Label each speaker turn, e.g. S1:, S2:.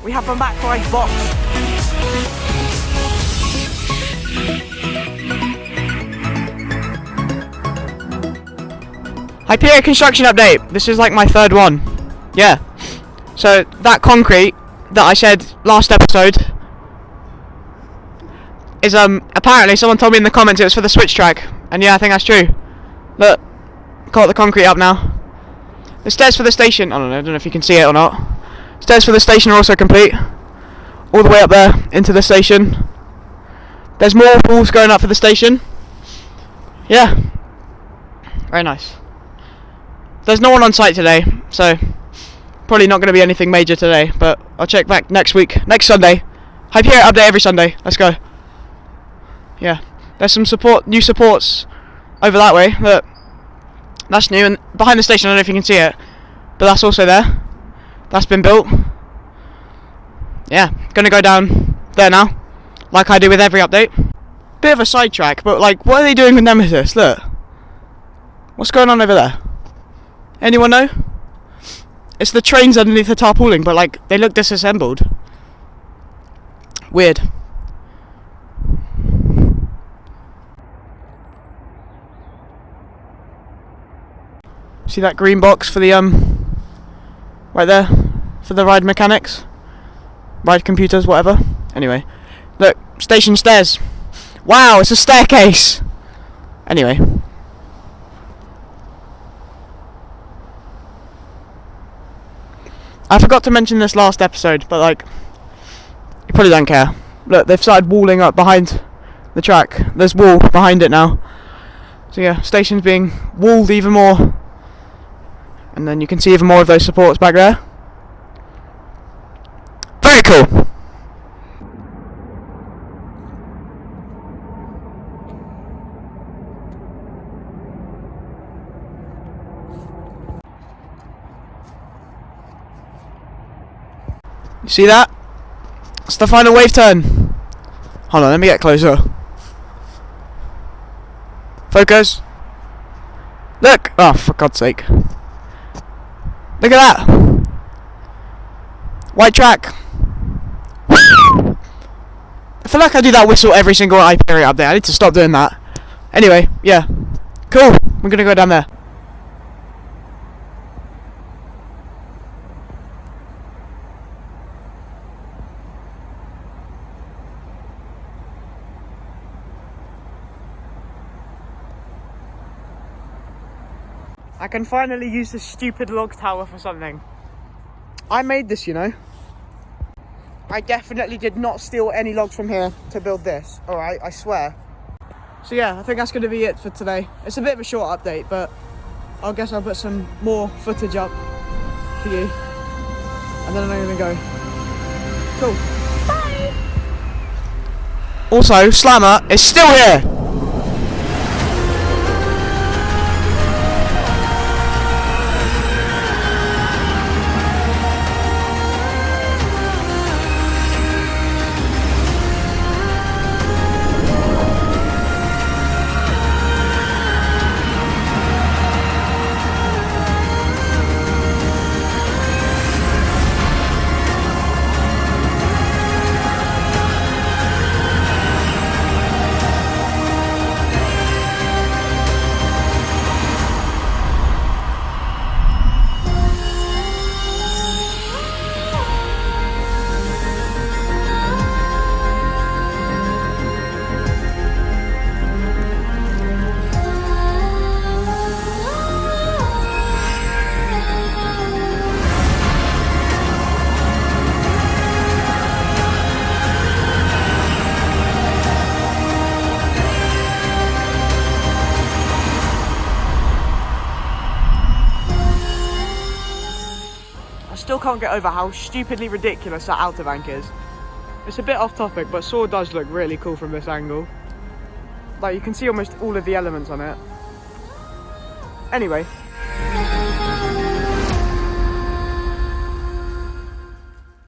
S1: we have a Mac box. Hyperia construction update. This is like my third one. Yeah. So that concrete that I said last episode is apparently someone told me in the comments it was for the switch track, and yeah, I think that's true. Look, got the concrete up now. The stairs for the station, I don't know if you can see it or not. Stairs for the station are also complete. All the way up there into the station. There's more walls going up for the station. Yeah. Very nice. There's no one on site today, so probably not going to be anything major today, but I'll check back next week, next Sunday. Hyperia update every Sunday. Let's go. Yeah. There's some new supports over that way. Look. That's new, and behind the station, I don't know if you can see it, but that's also there. That's been built. Yeah, gonna go down there now, like I do with every update. Bit of a sidetrack, but like, what are they doing with Nemesis? Look. What's going on over there? Anyone know? It's the trains underneath the tarpaulin, but like, they look disassembled. Weird. See that green box for the right there for the ride mechanics, ride computers, whatever. Anyway, look, station stairs. Wow, it's a staircase. Anyway, I forgot to mention this last episode, but like, you probably don't care. Look, they've started walling up behind the track. There's wall behind it now. So yeah, station's being walled even more. And then you can see even more of those supports back there. Very cool. You see that? It's the final wave turn. Hold on, let me get closer. Focus. Look! Oh, for God's sake. Look at that! White track! I feel like I do that whistle every single Hyperia update. I need to stop doing that. Anyway, yeah. Cool. We're gonna go down there. I can finally use this stupid log tower for something. I made this, you know. I definitely did not steal any logs from here to build this, alright, I swear. So yeah, I think that's going to be it for today. It's a bit of a short update, but I guess I'll put some more footage up for you. And then I'm going to go. Cool. Bye! Also, Slammer is still here! Still can't get over how stupidly ridiculous that outer bank is. It's a bit off topic, but Saw does look really cool from this angle. Like, you can see almost all of the elements on it. Anyway,